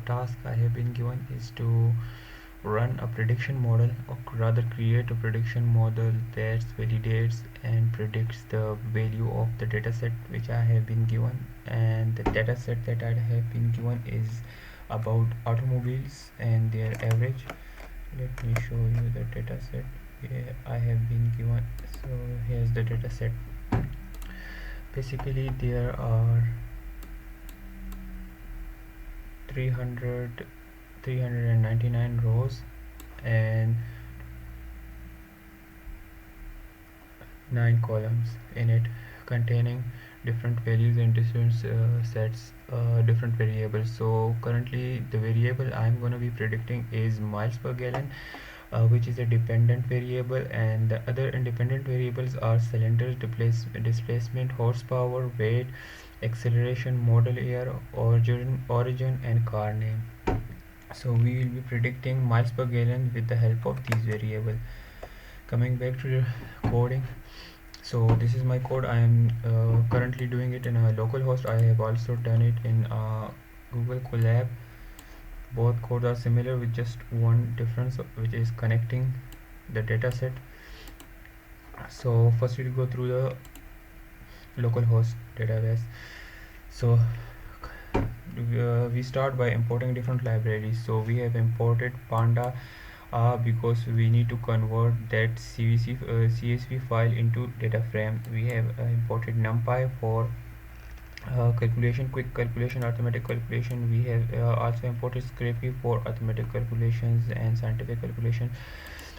task I have been given is to run a prediction model, or rather create a prediction model that validates and predicts the value of the dataset which I have been given. And the dataset that I have been given is about automobiles and their average. Let me show you the dataset I have been given. So here's the dataset. Basically there are 300 399 rows and 9 columns in it, containing different values and different sets, different variables. So currently the variable I'm going to be predicting is miles per gallon, which is a dependent variable, and the other independent variables are cylinders, displacement, horsepower, weight, acceleration, model year, origin and car name. So we will be predicting miles per gallon with the help of these variables. Coming back to the coding, so this is my code. I am currently doing it in a local host. I have also done it in Google Colab. Both codes are similar with just one difference, which is connecting the dataset. So first we'll go through the local host database. So we start by importing different libraries. So we have imported panda because we need to convert that CSV file into data frame. We have imported numpy for calculation, quick calculation, arithmetic calculation. We have also imported scrapy for arithmetic calculations and scientific calculation.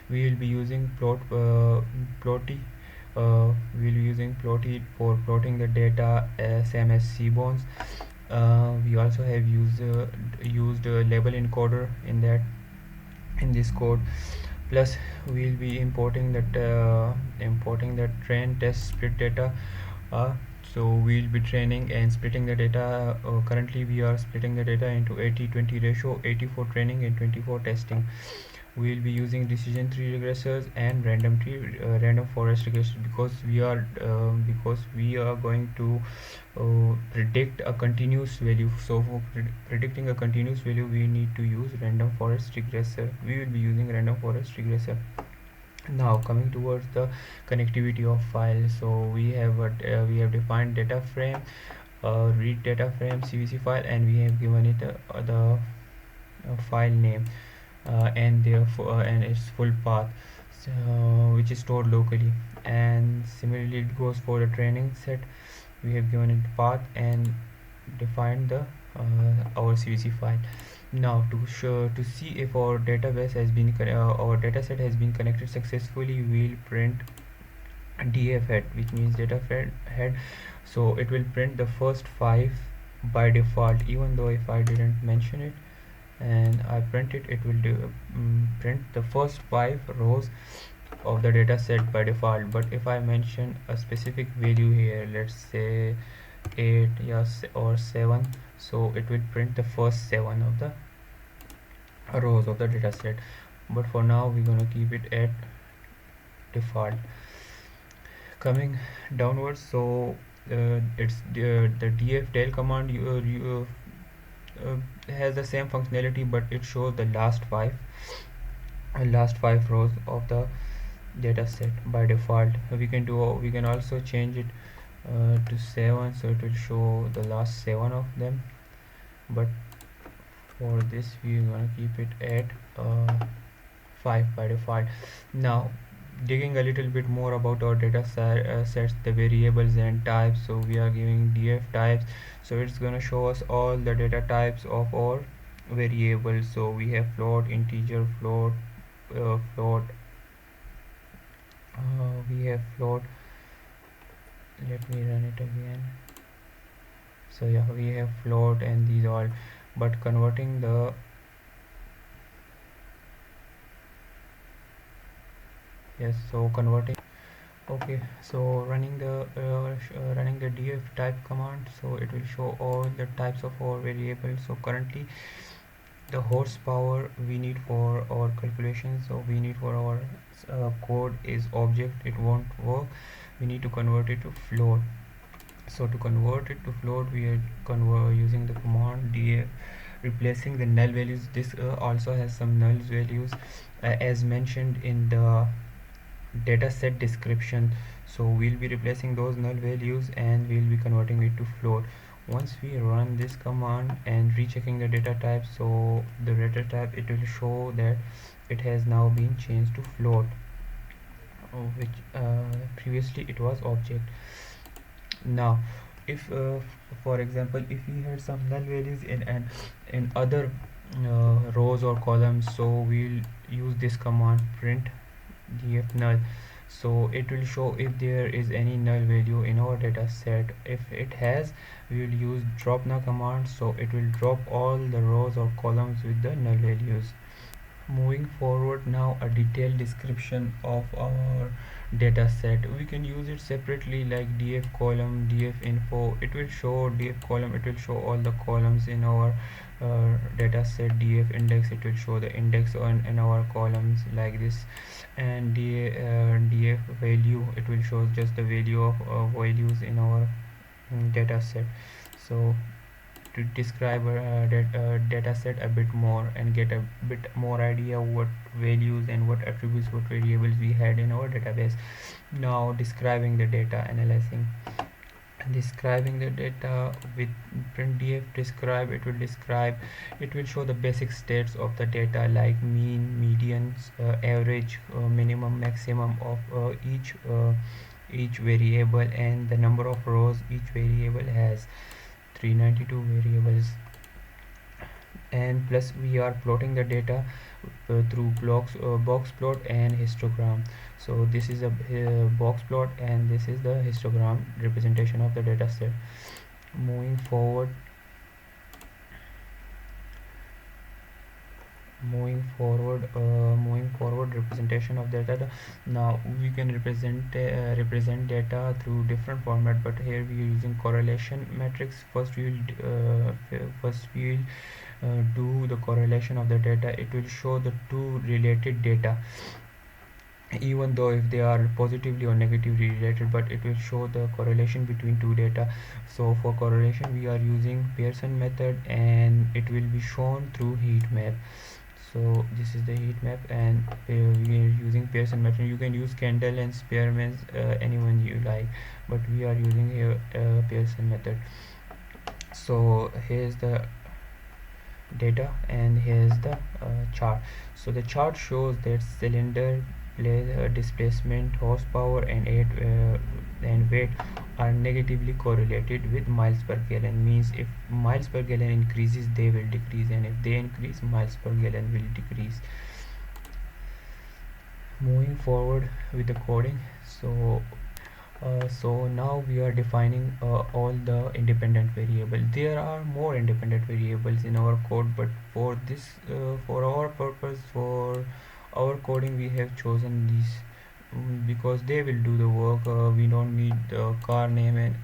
We will be using plotty. We will be using plotty for plotting the data, same as cbones. We also have used label encoder in this code. Plus we will be importing the train test split data. So we'll be training and splitting the data. Currently we are splitting the data into 80-20 ratio, 80 for training and 20 for testing. We will be using decision tree regressors and random forest regressors, because we are going to predict a continuous value. So for predicting a continuous value, we need to use random forest regressor. We will be using random forest regressor. Now coming towards the connectivity of files, so we have defined data frame, read data frame CVC file, and we have given it the file name, and its full path, so, which is stored locally. And similarly it goes for the training set. We have given it path and defined the our CVC file. Now to see if our database has been our dataset has been connected successfully, we'll print df head, which means data head. So it will print the first 5 by default, even though if I didn't mention it and I print it, it will print the first 5 rows of the data set by default. But if I mention a specific value here, let's say 8, yes, or 7, so it will print the first 7 of the rows of the data set. But for now we're going to keep it at default. Coming downwards, so it's the df command has the same functionality, but it shows the last 5 rows of the data set by default. We can also change it to 7, so it will show the last 7 of them, but for this we are going to keep it at 5 by default. Now digging a little bit more about our data sets, the variables and types. So we are giving df types, so it's going to show us all the data types of our variables. So we have float, integer, float, we have float. Let me run it again. So yeah, we have float and these all, but converting the yes, so converting, okay, so running the df type command, so it will show all the types of our variables. So currently the horsepower we need for our calculations, so we need for our code is object, it won't work. We need to convert it to float. So to convert it to float, we are using the command replacing the null values. This also has some null values as mentioned in the data set description. So we'll be replacing those null values and we'll be converting it to float. Once we run this command and rechecking the data type, so the data type, it will show that it has now been changed to float, which previously it was object. Now if for example, if we had some null values in other rows or columns, so we'll use this command print df null. So it will show if there is any null value in our data set. If it has, we will use drop null command, so it will drop all the rows or columns with the null values. Moving forward, now a detailed description of our data set. We can use it separately, like df column, df info. It will show df column, it will show all the columns in our data set. Df index, it will show the index in our columns like this. And df value, it will show just the value of values in our data set. So to describe that data set a bit more and get a bit more idea what values and what attributes, what variables we had in our database. Now describing the data, analyzing, describing the data with printdf describe. It will describe, it will show the basic states of the data like mean, median, average, minimum, maximum of each variable, and the number of rows each variable has. 392 variables. And plus we are plotting the data through box plot and histogram. So this is a box plot and this is the histogram representation of the data set. Moving forward, moving forward representation of data. Now we can represent data through different format, but here we are using correlation matrix. First we will do the correlation of the data. It will show the two related data, even though if they are positively or negatively related, but it will show the correlation between two data. So for correlation we are using Pearson method and it will be shown through heat map. So this is the heat map and we are using Pearson method. You can use Kendall and Spearman, anyone you like, but we are using here Pearson method. So here's the data and here's the chart. So the chart shows that cylinder displacement, horsepower and weight are negatively correlated with miles per gallon. Means if miles per gallon increases, they will decrease, and if they increase, miles per gallon will decrease. Moving forward with the coding. So now we are defining all the independent variables. There are more independent variables in our code, but for this for our purpose, for our coding, we have chosen these because they will do the work. We don't need the car name and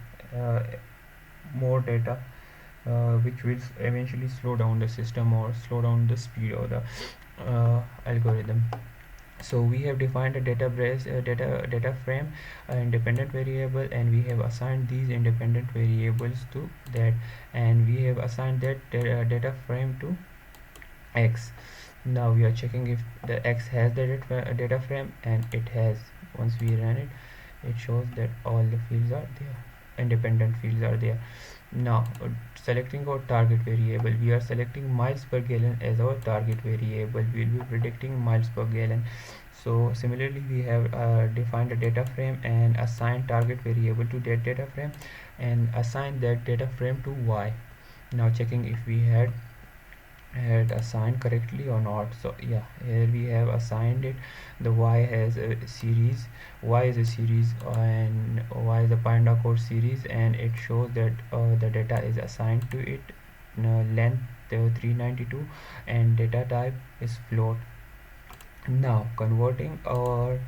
more data, which will eventually slow down the system or slow down the speed of the algorithm. So we have defined a data frame, independent variable, and we have assigned these independent variables to that, and we have assigned that data frame to x. Now we are checking if the x has the data frame, and it has. Once we run it, it shows that all the fields are there, independent fields are there. Now selecting our target variable, we are selecting miles per gallon as our target variable. We will be predicting miles per gallon. So similarly we have defined a data frame and assigned target variable to that data frame and assigned that data frame to y. Now checking if we had assigned correctly or not. So yeah, here we have assigned it. The y has a series, y is a series, and y is a panda code series, and it shows that the data is assigned to it. Length 392 and data type is float. Now converting our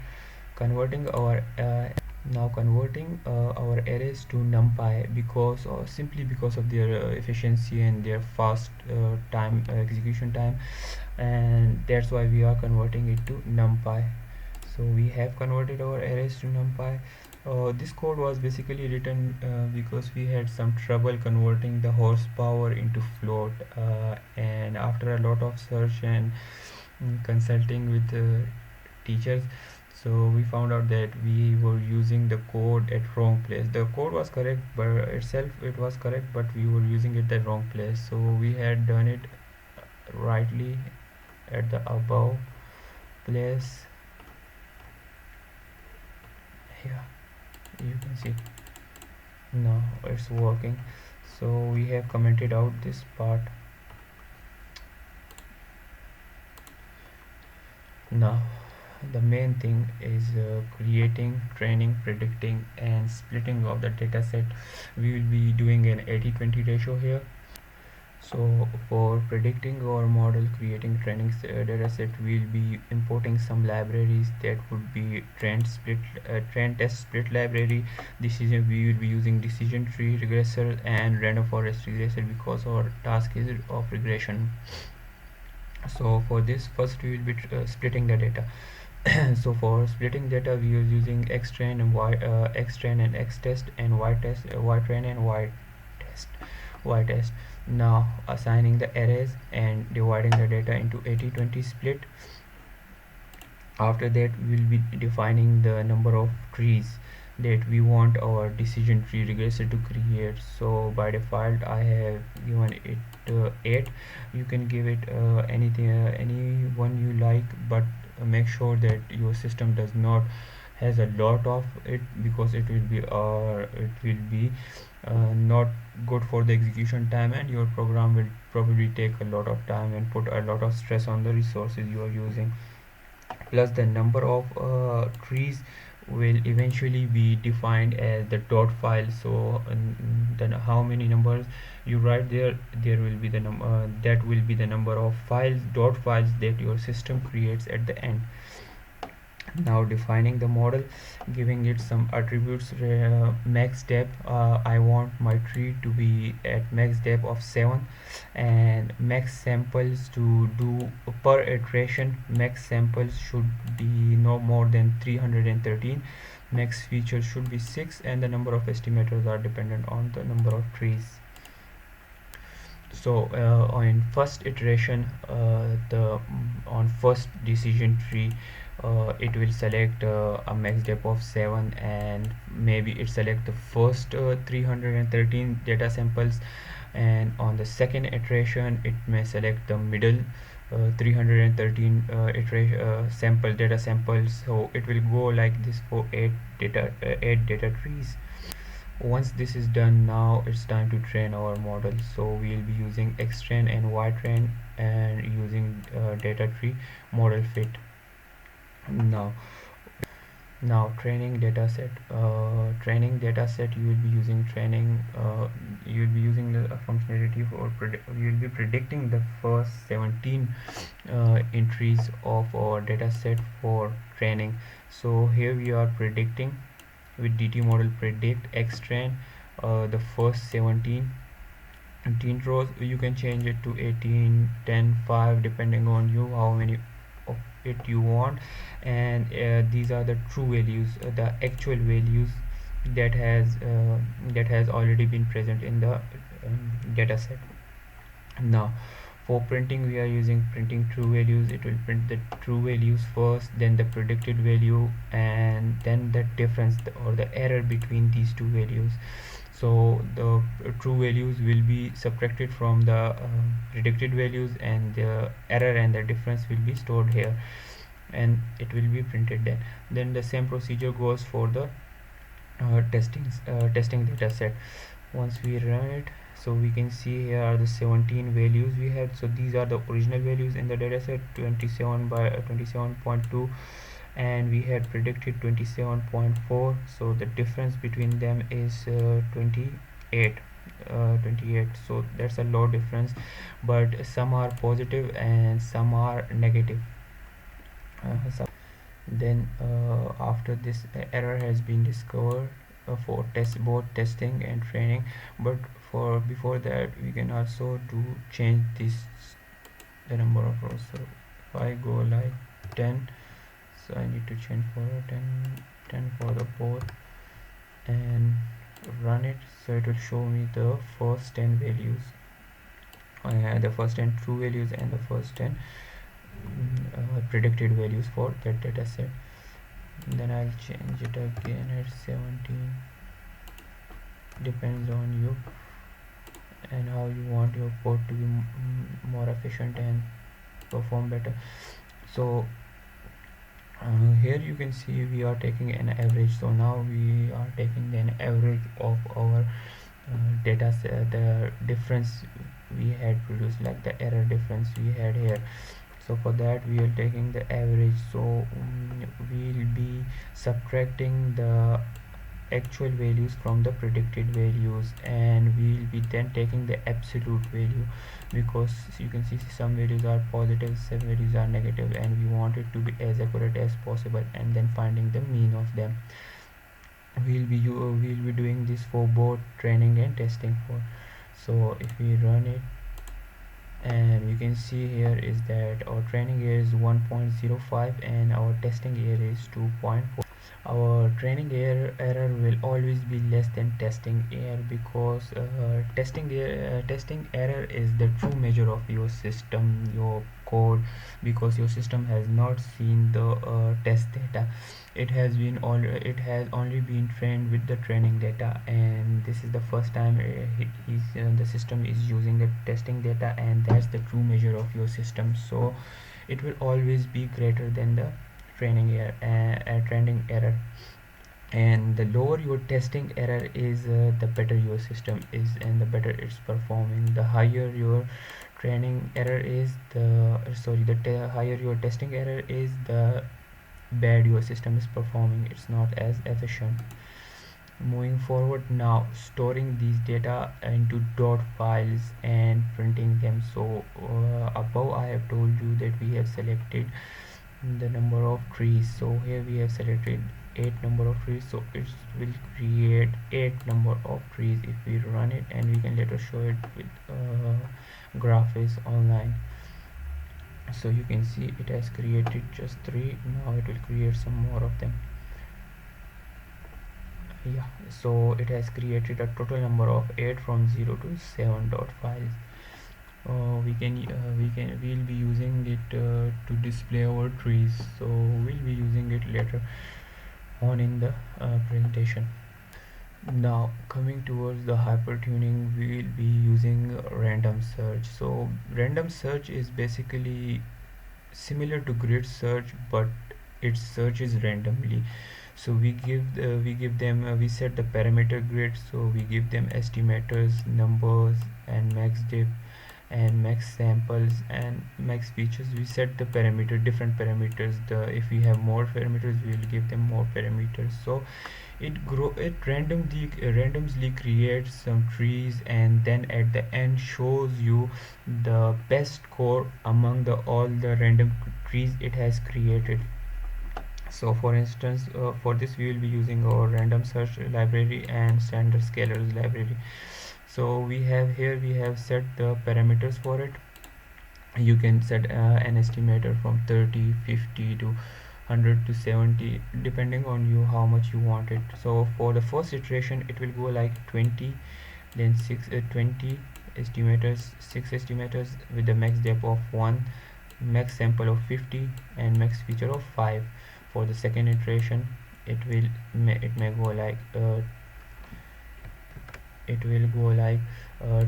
arrays to numpy, because simply because of their efficiency and their fast execution time, and that's why we are converting it to numpy. So we have converted our arrays to numpy. This code was basically written because we had some trouble converting the horsepower into float, and after a lot of search and consulting with teachers, so we found out that we were using the code at wrong place. The code was correct, but itself it was correct, but we were using it at wrong place. So we had done it rightly at the above place. Yeah, you can see now it's working. So we have commented out this part. Now the main thing is creating, training, predicting and splitting of the data set. We will be doing an 80-20 ratio here. So for predicting our model, creating training data set, we'll be importing some libraries. That would be trend test split library. Decision, we will be using decision tree regressor and random forest regressor because our task is of regression. So for this, first we will be splitting the data. So for splitting data, we are using xtrain and xtrain and xtest and ytrain and ytest. Now assigning the arrays and dividing the data into 80-20 split. After that, we will be defining the number of trees that we want our decision tree regressor to create. So by default I have given it 8. You can give it anything, any one you like, but make sure that your system does not has a lot of it, because it will be not good for the execution time, and your program will probably take a lot of time and put a lot of stress on the resources you are using. Plus the number of trees will eventually be defined as the dot file. So then how many numbers you write there will be the that will be the number of files, dot files, that your system creates at the end. Now defining the model, giving it some attributes. Max depth, I want my tree to be at max depth of 7, and max samples to do per iteration. Max samples should be no more than 313. Max features should be 6, and the number of estimators are dependent on the number of trees. So on first iteration, the on first decision tree, it will select a max depth of 7, and maybe it select the first 313 data samples, and on the second iteration it may select the middle 313 iteration sample data samples. So it will go like this for 8 data trees. Once this is done, now it's time to train our model. So we'll be using xtrain and ytrain and using data tree model fit. Now now training data set. Training data set, you will be using training you will be using the functionality for you will be predicting the first 17 entries of our data set for training. So here we are predicting with dt model predict xtrain the first 17 rows. You can change it to 18, 10, 5, depending on you how many of it you want. And these are the true values, the actual values that has already been present in the data set. Now for printing, we are using printing true values. It will print the true values first, then the predicted value, and then the difference or the error between these two values. So the true values will be subtracted from the predicted values, and the error and the difference will be stored here, and it will be printed then the same procedure goes for the testing data set. Once we run it, so we can see here are the 17 values we had. So these are the original values in the dataset, 27 by 27.2, and we had predicted 27.4. so the difference between them is 28. So that's a low difference, but some are positive and some are negative. Then after this error has been discovered for both testing and training, but for before that we can also do change this the number of rows. So if I go like 10, so I need to change for 10 for the both. and run it. So it will show me the first 10 values, the first 10 true values and the first 10 predicted values for that data set. Then I'll change it again at 17. Depends on you and how you want your code to be more efficient and perform better. So here you can see we are taking an average. So now we are taking an average of our data set, the difference we had produced, like the error difference we had here. So for that we are taking the average. So we'll be subtracting the actual values from the predicted values, and we'll be then taking the absolute value, because you can see some values are positive, some values are negative, and we want it to be as accurate as possible, and then finding the mean of them. We'll be doing this for both training and testing for. So if we run it, and you can see here is that our training here is 1.05 and our testing here is 2.4. Our training error will always be less than testing error, because testing error is the true measure of your system, your code, because your system has not seen the test data. It has only been trained with the training data, and this is the first time the system is using the testing data, and that's the true measure of your system. So it will always be greater than the training error. And the lower your testing error is, the better your system is and the better it's performing. The higher your training error is, the higher your testing error is, the bad your system is performing. It's not as efficient. Moving forward, now storing these data into dot files and printing them. So above I have told you that we have selected the number of trees. So here we have selected 8 number of trees, so it will create 8 number of trees if we run it, and we can later show it with graphics online. So you can see it has created just 3. Now it will create some more of them. Yeah, so it has created a total number of 8 from 0 to 7 dot files. We'll be using it to display our trees, so we'll be using it later on in the presentation. Now coming towards the hypertuning, we will be using random search. So random search is basically similar to grid search, but it searches randomly. So we set the parameter grid, so we give them estimators, numbers, and max diff and max samples and max features. We set the different parameters. If we have more parameters, we will give them more parameters. So it randomly creates some trees, and then at the end shows you the best score among the all the random trees it has created. So for instance, for this we will be using our random search library and standard scalars library. So we have set the parameters for it. You can set an estimator from 30, 50 to 100 to 70, depending on you how much you want it. So for the first iteration it will go like 20, then 20 estimators, 6 estimators with the max depth of 1, max sample of 50, and max feature of 5. For the second iteration it may go like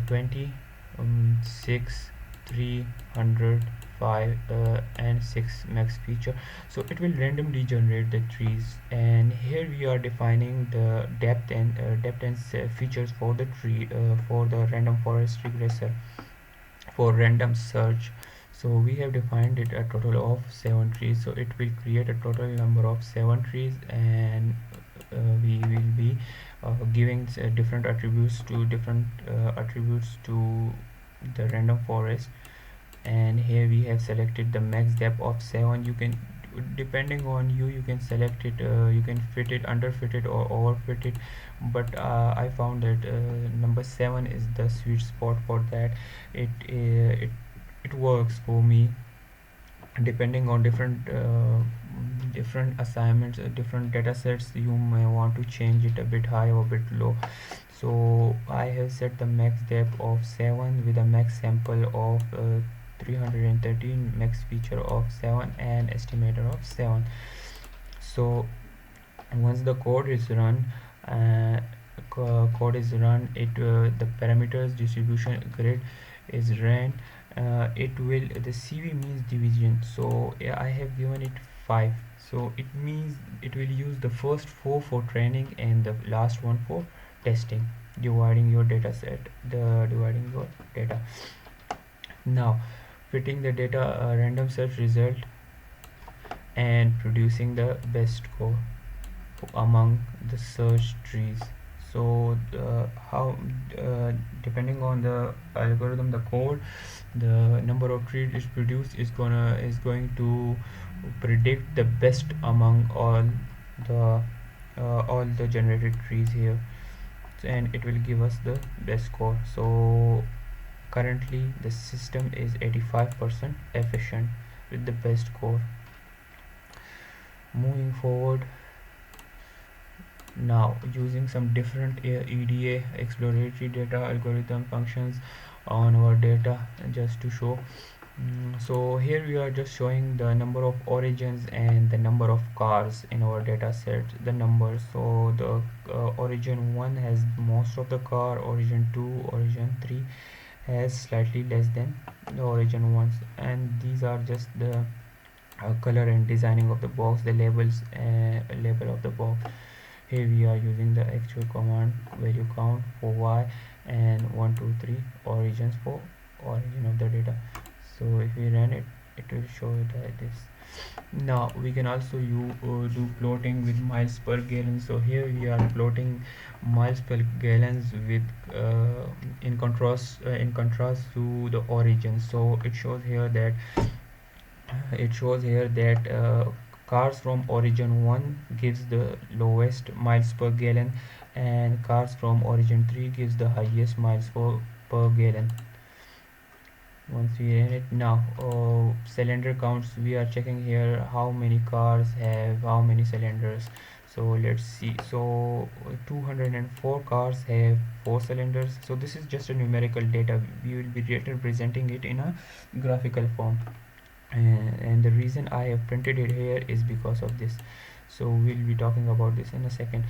20, 6, 300, 5, and 6 max feature. So it will randomly generate the trees, and here we are defining the depth and features for the tree, for the random forest regressor for random search. So we have defined it a total of 7 trees, so it will create a total number of 7 trees, and we will be giving different attributes to the random forest. And here we have selected the max depth of 7. You can, depending on you can select it, you can fit it, underfit it, or overfit it, but I found that number 7 is the sweet spot for that. It works for me. Depending on different assignments, different data sets, you may want to change it a bit high or a bit low. So I have set the max depth of 7 with a max sample of 313, max feature of 7, and estimator of 7. So once the uh, code is run, it the parameters distribution grid is ran. It will the CV means division, so yeah, I have given it 5. So it means it will use the first 4 for training and the last one for testing, dividing your data set, the dividing your data. Now fitting the data random search result and producing the best score among the search trees. So how depending on the algorithm, the code, the number of trees is produced is going to predict the best among the all the generated trees here, and it will give us the best score. So currently the system is 85% efficient with the best score. Moving forward, now using some different EDA exploratory data algorithm functions on our data just to show. So here we are just showing the number of origins and the number of cars in our data set, the numbers. So the origin 1 has most of the car, origin 2, origin 3 has slightly less than the origin ones, and these are just the color and designing of the box, the label of the box. Here we are using the actual command value count for y and 1 2 3 origins for origin of the data. So if we run it, it will show that this. Now we can also do plotting with miles per gallon. So here we are plotting miles per gallons with in contrast to the origin. So it shows here that cars from origin 1 gives the lowest miles per gallon, and cars from origin 3 gives the highest miles per gallon. Once we run it, now cylinder counts, we are checking here how many cars have how many cylinders. So let's see. So 204 cars have 4 cylinders. So this is just a numerical data, we will be representing it in a graphical form, and the reason I have printed it here is because of this. So we'll be talking about this in a second.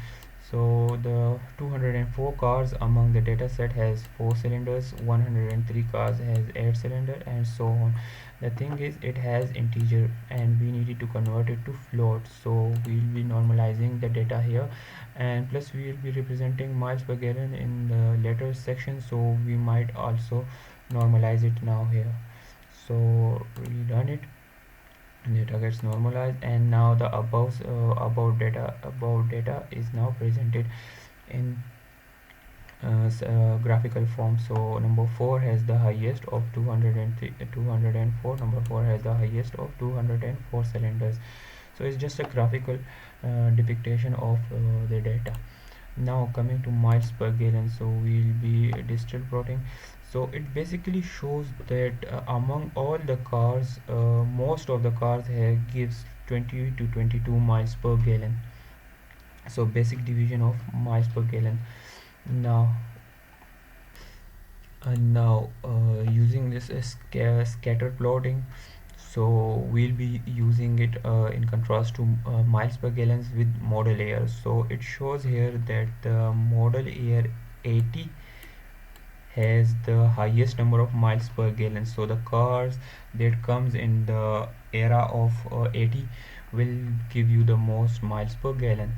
So the 204 cars among the data set has 4 cylinders, 103 cars has 8 cylinder, and so on. The thing is, it has integer and we needed to convert it to float, so we'll be normalizing the data here, and plus we will be representing miles per gallon in the later section, so we might also normalize it now here. So we done it, data gets normalized, and now the above data is now presented in graphical form. So number 4 has the highest of 203 204, number 4 has the highest of 204 cylinders. So it's just a graphical depiction of the data. Now coming to miles per gallon, so we'll be digital plotting. So it basically shows that among all the cars, most of the cars here gives 20 to 22 miles per gallon. So basic division of miles per gallon. Now using this scatter plotting, so we'll be using it in contrast to miles per gallons with model air. So it shows here that the model air 80 has the highest number of miles per gallon. So the cars that comes in the era of 80 will give you the most miles per gallon.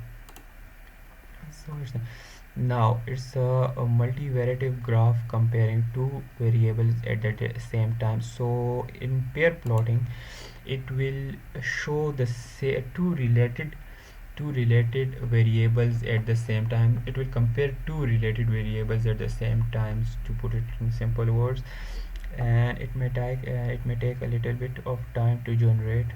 So it's a multivariate graph comparing two variables at the same time. So in pair plotting, it will show the say two related variables at the same time. It will compare two related variables at the same time, to put it in simple words, and it may take a little bit of time to generate.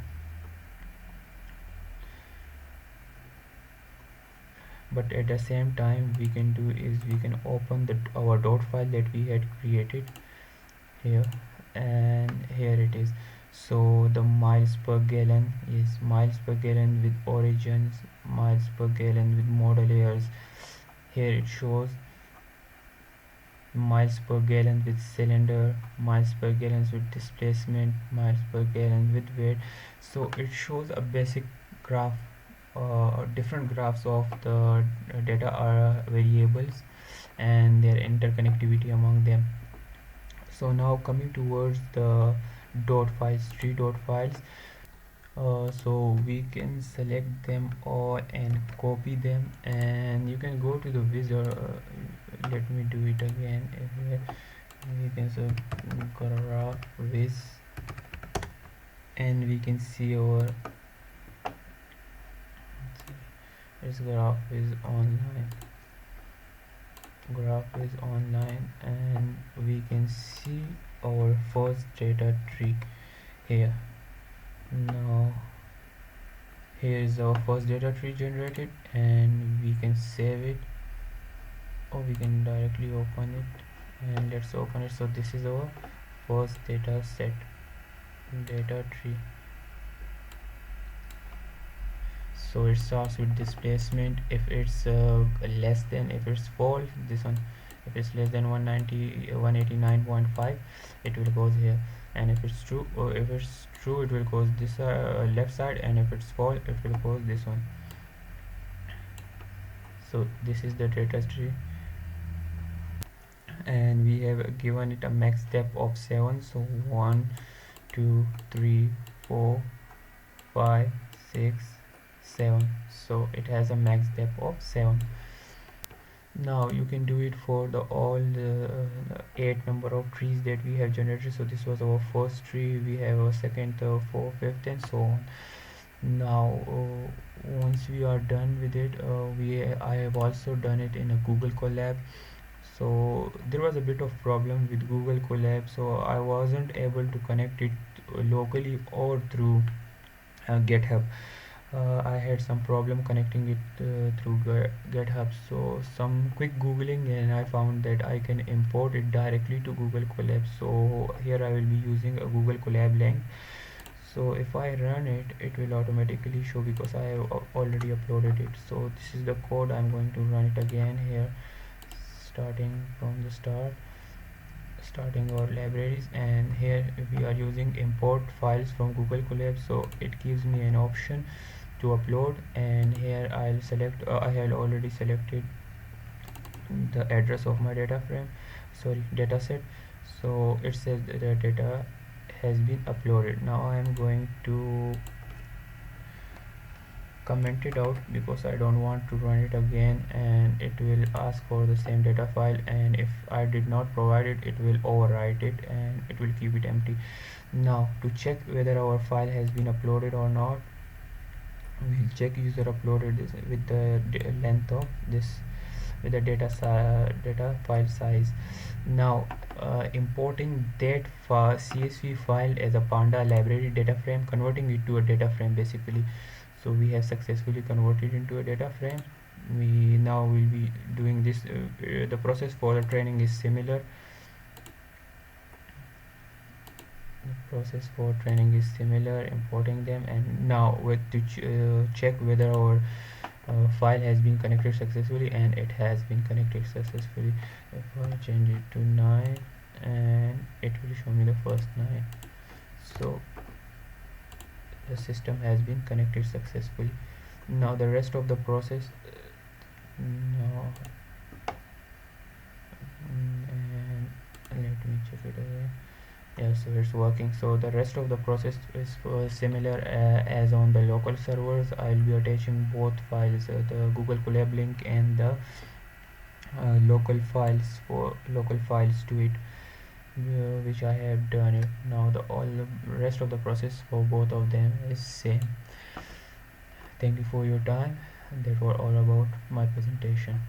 But at the same time, we can do is we can open our dot file that we had created here, and here it is. So the miles per gallon is miles per gallon with origins, miles per gallon with model years. Here it shows miles per gallon with cylinder, miles per gallon with displacement, miles per gallon with weight. So it shows a basic graph, different graphs of the data are variables and their interconnectivity among them. So now coming towards the dot files, three dot files. So we can select them all and copy them, and you can go to the wizard. Let me do it again. Here we can so graph wiz, and we can see our this graph is online. Graph is online, and we can see our first data tree here. Now here is our first data tree generated, and we can save it, or we can directly open it, and let's open it. So this is our first data set, data tree. So it starts with displacement. If it's less than, if it's false, this one. If it's less than 190 189.5, it will goes here, and if it's true, or if it's true, it will goes this left side, and if it's false, it will goes this one. So this is the data tree, and we have given it a max depth of 7. So 1 2 3 4 5 6 7. So it has a max depth of 7. Now you can do it for the all the 8 number of trees that we have generated. So this was our first tree, we have a second, third, fourth, fifth, and so on. Now once we are done with it, I have also done it in a Google Colab. So there was a bit of problem with Google Colab, so I wasn't able to connect it locally or through GitHub. I had some problem connecting it through GitHub. So some quick googling, and I found that I can import it directly to Google Colab. So here I will be using a Google Colab link. So if I run it, it will automatically show because I have already uploaded it. So this is the code. I'm going to run it again here, starting from the start, starting our libraries, and here we are using import files from Google Colab. So it gives me an option to upload, and here I'll select I have already selected the address of my data frame, sorry, data set. So it says that the data has been uploaded. Now I am going to comment it out because I don't want to run it again, and it will ask for the same data file, and if I did not provide it, it will overwrite it and it will keep it empty. Now to check whether our file has been uploaded or not, we'll check user uploaded this with the length of this, with the data file size. Now importing that CSV file as a panda library data frame, converting it to a data frame basically. So we have successfully converted into a data frame. We now will be doing this. The process for the training is similar. Importing them, and now with to check whether our file has been connected successfully, and it has been connected successfully. If I change it to 9, and it will show me the first 9. So the system has been connected successfully. Now the rest of the process, no, and let me check it again. Yeah, so it's working. So the rest of the process is similar as on the local servers. I'll be attaching both files, the Google Colab link and the local files to it, which I have done it. Now the all the rest of the process for both of them is same. Thank you for your time. That was all about my presentation.